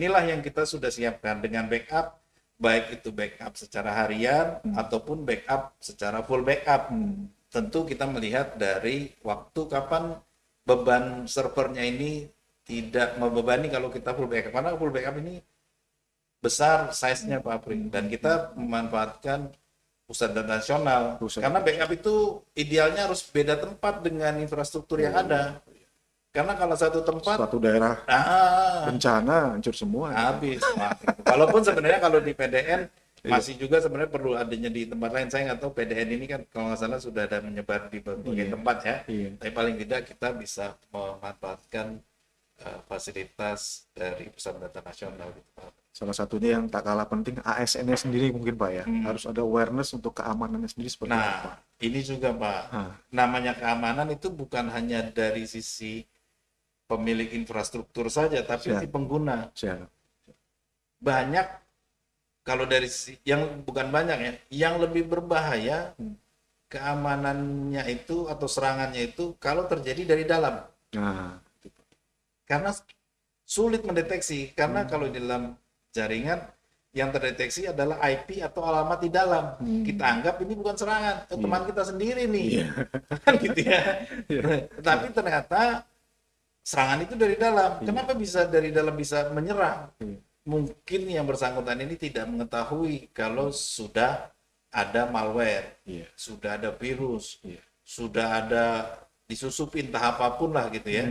inilah yang kita sudah siapkan dengan backup, baik itu backup secara harian ataupun backup secara full backup. Tentu kita melihat dari waktu kapan beban servernya ini tidak membebani kalau kita full backup. Karena full backup ini besar size-nya Pak Apri, dan kita memanfaatkan pusat data nasional. Karena backup itu idealnya harus beda tempat dengan infrastruktur yang ada. Karena kalau satu tempat, suatu daerah bencana hancur semua. Habis. Walaupun sebenarnya kalau di PDN masih juga sebenarnya perlu adanya di tempat lain. Saya nggak tahu PDN ini kan kalau nggak salah sudah ada menyebar di berbagai tempat ya. Tapi paling tidak kita bisa memanfaatkan fasilitas dari Pusat Data Nasional. Salah satunya yang tak kalah penting ASN-nya sendiri mungkin Pak ya. Harus ada awareness untuk keamanannya sendiri seperti apa. Nah, ini juga Pak. Namanya keamanan itu bukan hanya dari sisi pemilik infrastruktur saja, tapi si pengguna. Banyak, kalau dari yang bukan banyak ya, yang lebih berbahaya keamanannya itu atau serangannya itu kalau terjadi dari dalam. Karena sulit mendeteksi, karena kalau di dalam jaringan yang terdeteksi adalah IP atau alamat di dalam. Kita anggap ini bukan serangan, teman kita sendiri nih. Kan gitu ya. Tapi ternyata serangan itu dari dalam. Kenapa bisa dari dalam bisa menyerang? Mungkin yang bersangkutan ini tidak mengetahui kalau sudah ada malware, sudah ada virus, sudah ada disusupin entah apapun lah gitu ya.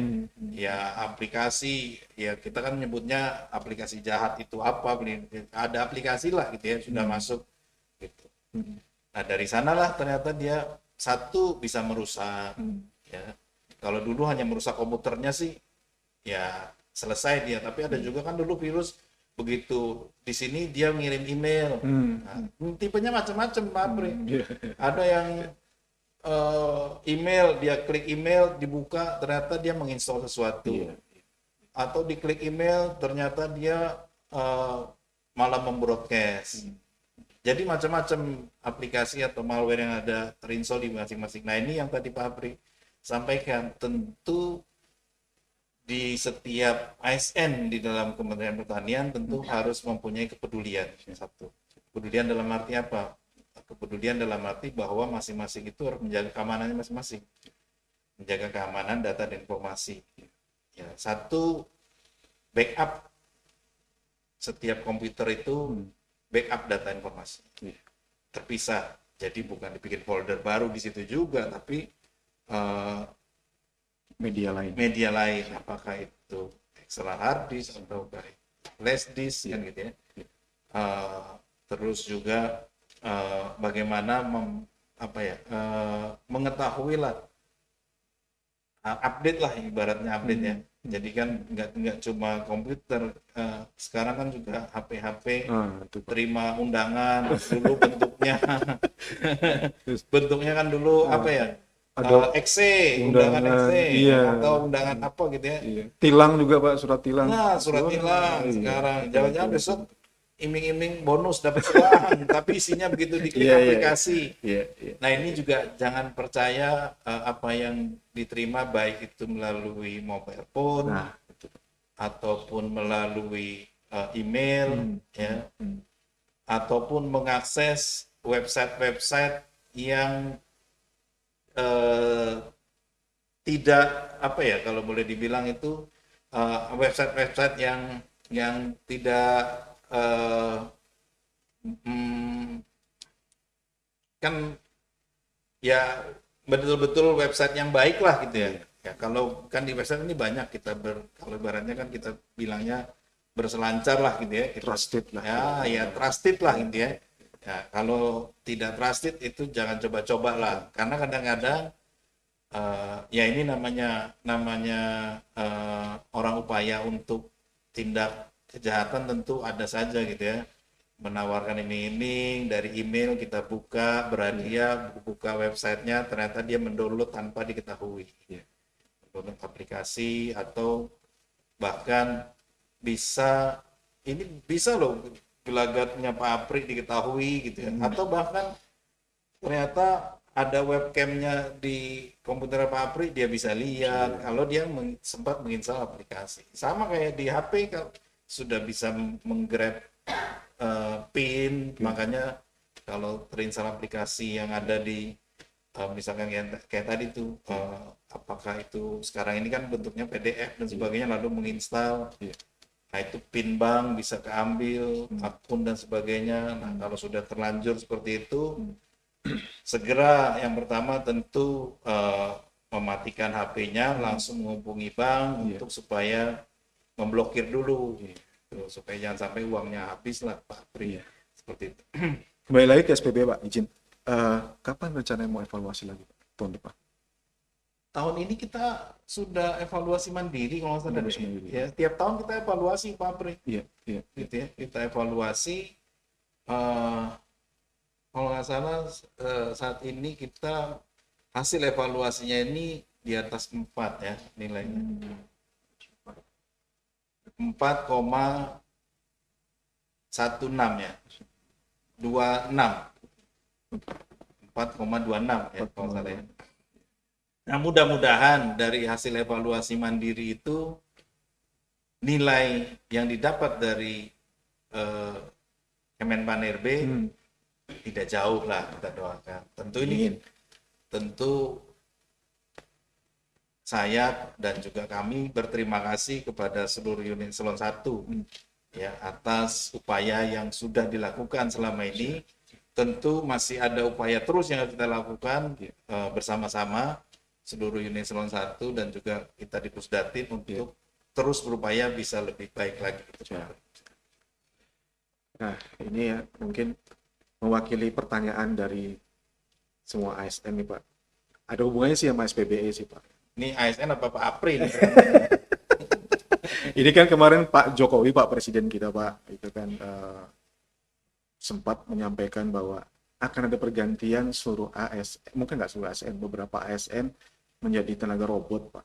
Ya aplikasi, ya kita kan menyebutnya aplikasi jahat itu apa, ada aplikasi lah gitu ya, sudah masuk gitu. Nah dari sanalah ternyata dia satu bisa merusak ya. Kalau dulu hanya merusak komputernya sih, ya selesai dia. Tapi ada juga kan dulu virus begitu di sini dia ngirim email. Nah, tipenya macam-macam Pak Apri. Ada yang email, dia klik email, dibuka ternyata dia menginstal sesuatu. Atau diklik email ternyata dia malah membroadcast. Jadi macam-macam aplikasi atau malware yang ada terinstall di masing-masing. Nah ini yang tadi Pak Apri sampaikan, tentu di setiap ASN di dalam Kementerian Pertanian tentu harus mempunyai kepedulian. Satu, kepedulian dalam arti apa? Kepedulian dalam arti bahwa masing-masing itu harus menjaga keamanannya masing-masing, menjaga keamanan data dan informasi. Ya, satu, backup setiap komputer itu backup data informasi terpisah. Jadi bukan dibikin folder baru di situ juga, tapi media lain, apakah itu external hard disk atau flash disk kan gitu ya. Terus juga bagaimana mengetahui lah, update lah ibaratnya update ya. Jadi kan nggak cuma komputer, sekarang kan juga HP terima undangan dulu bentuknya kan dulu apa ya? Ada undangan exe atau undangan apa gitu ya. Tilang juga Pak, surat tilang. Nah, surat tilang sekarang. Jangan-jangan besok iming-iming bonus dapat uang, tapi isinya begitu diklik aplikasi. Nah, ini juga jangan percaya apa yang diterima, baik itu melalui mobile phone ataupun melalui email ya. Ataupun mengakses website-website yang tidak apa ya, kalau boleh dibilang itu website-website yang tidak kan ya betul-betul website yang baik lah gitu ya. Ya kalau kan di website ini banyak kita kalau ibaratnya kan kita bilangnya berselancar lah gitu ya. Trusted lah. Ya trusted lah gitu ya. Ya, kalau tidak trusted itu jangan coba-coba lah, karena kadang-kadang ya ini namanya orang upaya untuk tindak kejahatan tentu ada saja gitu ya, menawarkan iming-iming dari email, kita buka, berhadiah, buka websitenya, ternyata dia mendownload tanpa diketahui, mendownload aplikasi atau bahkan bisa ini bisa loh gelagatnya Pak Apri diketahui gitu ya. Atau bahkan ternyata ada webcamnya di komputer Pak Apri, dia bisa lihat kalau dia sempat menginstal aplikasi. Sama kayak di HP kalau sudah bisa menggrab PIN, makanya kalau terinstall aplikasi yang ada di misalkan kayak tadi tuh apakah itu sekarang ini kan bentuknya PDF dan sebagainya, lalu menginstal. Nah itu PIN bank bisa keambil, akun dan sebagainya. Nah kalau sudah terlanjur seperti itu, segera yang pertama tentu mematikan HP-nya, langsung menghubungi bank untuk supaya memblokir dulu, gitu, supaya jangan sampai uangnya habis lah Pak Pri. Seperti itu. Kembali lagi ke SPB Pak, izin. Kapan rencananya mau evaluasi lagi Pak? Tahun depan? Tahun ini kita sudah evaluasi mandiri kalau nggak salah. Evaluasi mandiri. Ya, tiap tahun kita evaluasi Pak Pri. Iya. Gitu ya, kita evaluasi. Kalau nggak salah saat ini kita hasil evaluasinya ini di atas 4 ya nilainya. 4,16 ya. 26. 4,26 ya kalau salah ya. Nah, mudah-mudahan dari hasil evaluasi mandiri itu nilai yang didapat dari Kemenpan RB tidak jauh lah, kita doakan. Tentu ini tentu saya dan juga kami berterima kasih kepada seluruh unit Eselon 1 ya atas upaya yang sudah dilakukan selama ini. Tentu masih ada upaya terus yang harus kita lakukan bersama-sama seluruh unit Eselon 1 dan juga kita di Pusdatin untuk terus berupaya bisa lebih baik lagi. Nah, ini ya mungkin mewakili pertanyaan dari semua ASN nih Pak. Ada hubungannya sih sama SPBE sih Pak. Ini ASN apa Pak Apri? Ini kan kemarin Pak Jokowi, Pak Presiden kita Pak, itu kan sempat menyampaikan bahwa akan ada pergantian seluruh ASN, mungkin nggak seluruh ASN, beberapa ASN menjadi tenaga robot Pak.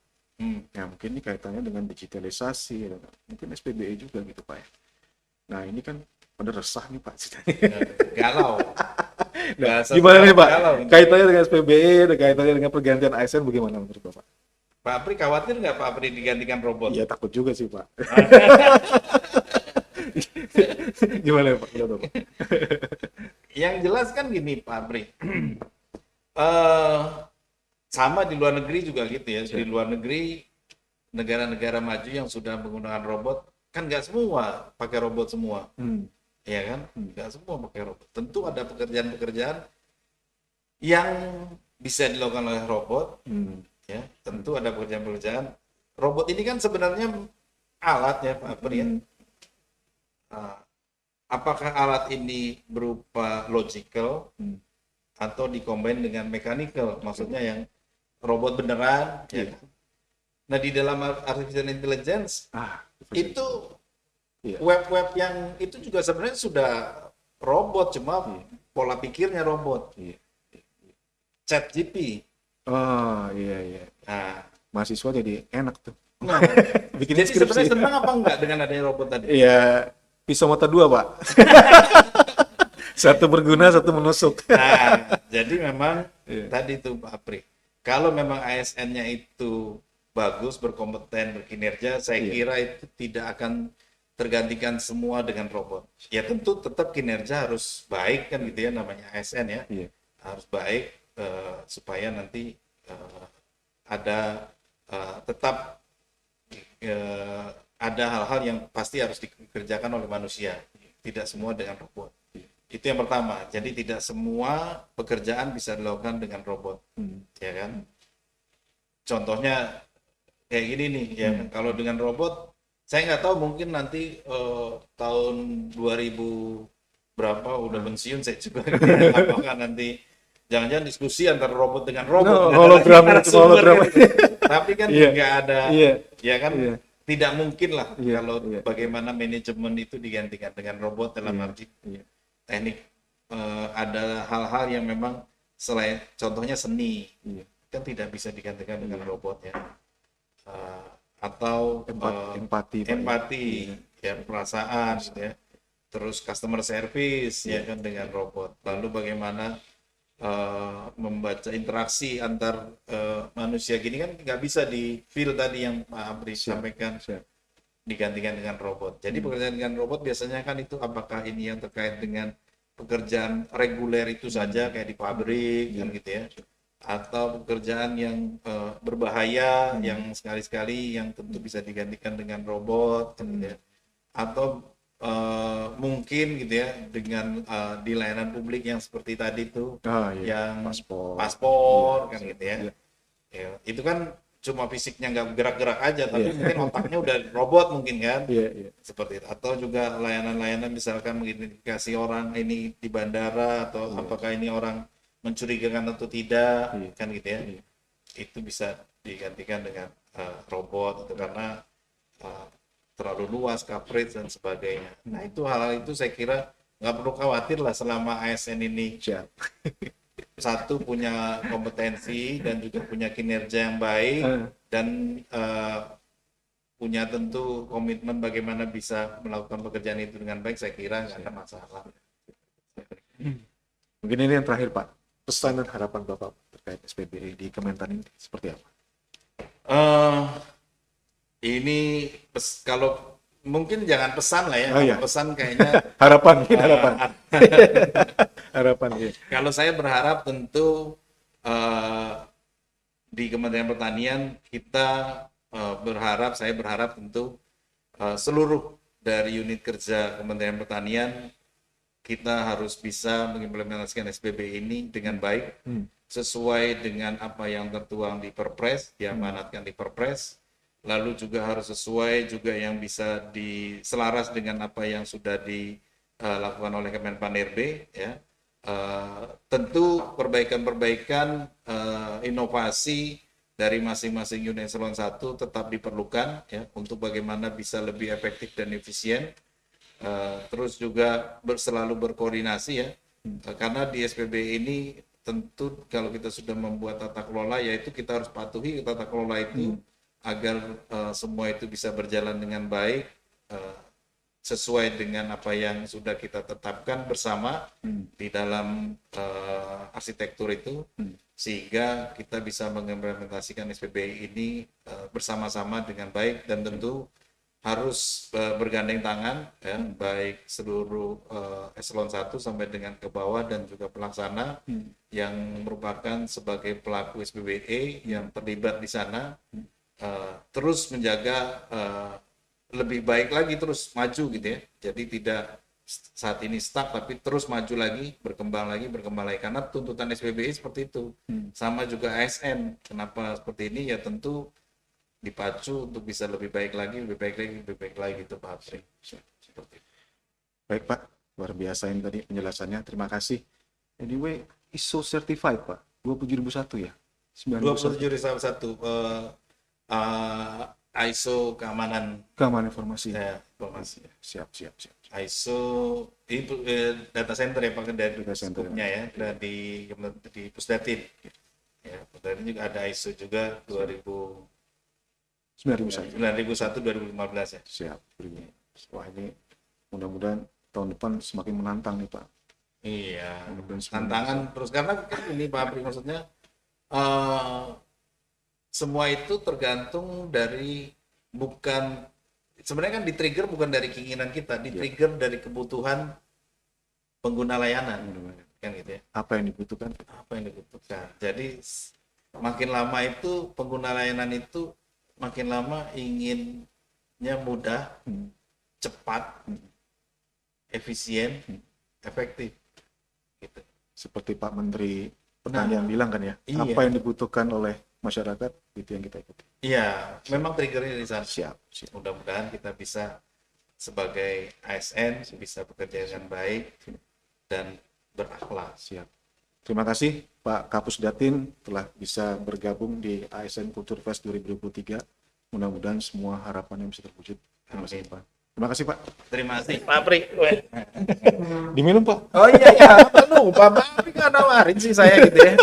Ya mungkin ini kaitannya dengan digitalisasi, mungkin SPBE juga gitu Pak ya. Nah ini kan pada resah nih Pak. Galau. Nah, gimana nih Pak? Kaitannya dengan SPBE, kaitannya dengan pergantian ASN bagaimana menurut Bapak? Pak Apri khawatir nggak Pak Apri digantikan robot? Iya takut juga sih Pak. Gimana Pak? Yang jelas kan gini Pak Apri. Sama di luar negeri juga gitu ya. Di luar negeri negara-negara maju yang sudah menggunakan robot kan nggak semua pakai robot semua. Ya kan? Nggak semua pakai robot. Tentu ada pekerjaan-pekerjaan yang bisa dilakukan oleh robot. Ya, tentu ada pekerjaan-pekerjaan. Robot ini kan sebenarnya alat ya Pak Apri ya. Apakah alat ini berupa logical atau dikombin dengan mechanical, maksudnya yang robot beneran ya. Nah di dalam artificial intelligence itu web-web yang itu juga sebenarnya sudah robot, cuma pola pikirnya robot. ChatGPT. Oh iya. Nah, mahasiswa jadi enak tuh. Nah, bikin jadi skripsi. sebenarnya senang apa enggak dengan adanya robot tadi? Iya, pisau mata dua Pak. Satu berguna, satu menusuk. Nah, jadi memang tadi tuh Pak Apri, kalau memang ASN-nya itu bagus, berkompeten, berkinerja, saya kira itu tidak akan tergantikan semua dengan robot. Ya tentu tetap kinerja harus baik kan gitu ya, namanya ASN ya. Harus baik supaya nanti ada tetap ada hal-hal yang pasti harus dikerjakan oleh manusia, tidak semua dengan robot. Itu yang pertama. Jadi tidak semua pekerjaan bisa dilakukan dengan robot, ya kan? Contohnya kayak gini nih, ya. Kalau dengan robot, saya nggak tahu mungkin nanti tahun 2000 berapa udah pensiun saya juga. Apakah nanti jangan-jangan diskusi antara robot dengan robot, hologram. tapi kan nggak ada, ya kan? Tidak mungkin lah kalau bagaimana manajemen itu digantikan dengan robot dalam arti teknik. Ada hal-hal yang memang selain contohnya seni kan tidak bisa digantikan dengan robot ya. Atau empati ya perasaan gitu ya. Terus customer service ya kan dengan robot. Lalu bagaimana membaca interaksi antar manusia gini kan nggak bisa di feel tadi yang Pak Apri sampaikan digantikan dengan robot. Jadi pekerjaan dengan robot biasanya kan itu apakah ini yang terkait dengan pekerjaan reguler itu saja kayak di pabrik kan gitu ya, atau pekerjaan yang berbahaya yang sekali-sekali yang tentu bisa digantikan dengan robot gitu ya, atau mungkin gitu ya dengan di layanan publik yang seperti tadi tuh yang paspor kan gitu ya. Ya, itu kan cuma fisiknya nggak gerak-gerak aja, tapi mungkin otaknya udah robot mungkin kan, seperti itu. Atau juga layanan-layanan misalkan mengidentifikasi orang ini di bandara atau apakah ini orang mencurigakan atau tidak, kan gitu ya. Itu bisa digantikan dengan robot itu karena terlalu luas coverage dan sebagainya. Nah itu hal-hal itu saya kira nggak perlu khawatir lah selama ASN ini satu punya kompetensi dan juga punya kinerja yang baik dan punya tentu komitmen bagaimana bisa melakukan pekerjaan itu dengan baik, saya kira nggak ada masalah. Mungkin ini yang terakhir Pak, pesan dan harapan Bapak terkait SPBE di Kementan ini seperti apa? Ini kalau mungkin jangan pesan lah ya, pesan kayaknya harapan. Harapan ya. Kalau saya berharap tentu di Kementerian Pertanian kita saya berharap tentu seluruh dari unit kerja Kementerian Pertanian kita harus bisa mengimplementasikan SPBE ini dengan baik sesuai dengan apa yang tertuang di Perpres, diamanatkan di Perpres. Lalu juga harus sesuai juga yang bisa diselaras dengan apa yang sudah dilakukan oleh Kemenpan RB ya. Tentu perbaikan-perbaikan inovasi dari masing-masing unit eselon 1 tetap diperlukan ya untuk bagaimana bisa lebih efektif dan efisien. Terus juga selalu berkoordinasi ya. Karena di SPBE ini tentu kalau kita sudah membuat tata kelola yaitu kita harus patuhi tata kelola itu agar semua itu bisa berjalan dengan baik sesuai dengan apa yang sudah kita tetapkan bersama di dalam arsitektur itu sehingga kita bisa mengimplementasikan SPBE ini bersama-sama dengan baik dan tentu harus bergandeng tangan ya, baik seluruh eselon 1 sampai dengan ke bawah dan juga pelaksana yang merupakan sebagai pelaku SPBE yang terlibat di sana terus menjaga lebih baik lagi, terus maju gitu ya. Jadi tidak saat ini stuck tapi terus maju lagi, berkembang lagi karena tuntutan SPBE seperti itu. Sama juga ASN. Kenapa seperti ini? Ya tentu dipacu untuk bisa lebih baik lagi itu Pak Apri. Seperti itu. Baik Pak, luar biasa ini tadi penjelasannya. Terima kasih. Anyway, ISO certified Pak, 27001 ya? 27001 ISO keamanan informasi. Informasi. Siap. ISO itu data center ya Pak, dari skupnya ya, dari Pusdatin. Ya, Pusdatin juga ada ISO juga 9001 2015 ya. Siap. Wah ini mudah-mudahan tahun depan semakin menantang nih Pak. Iya. Tantangan terus karena kan ini Pak Apri maksudnya semua itu tergantung dari sebenarnya kan di-trigger bukan dari keinginan kita, di-trigger dari kebutuhan pengguna layanan kan gitu ya. Apa yang dibutuhkan? Jadi makin lama itu pengguna layanan itu makin lama inginnya mudah, cepat, efisien, efektif gitu. Seperti Pak Menteri Pertanian bilang kan ya, apa yang dibutuhkan oleh masyarakat itu yang kita ikuti. Iya, memang triggernya di sana. Siap. Mudah-mudahan kita bisa sebagai ASN bisa bekerja dengan baik dan berakhlak. Siap. Terima kasih Pak Kapus Datin telah bisa bergabung di ASN Kultur Fest 2023. Mudah-mudahan semua harapannya bisa terwujud. Terima kasih Pak. Terima kasih Pak. Terima kasih Pak Apri. Diminum Pak. Oh iya, lupa Pak Apri nggak nawarin sih saya gitu ya.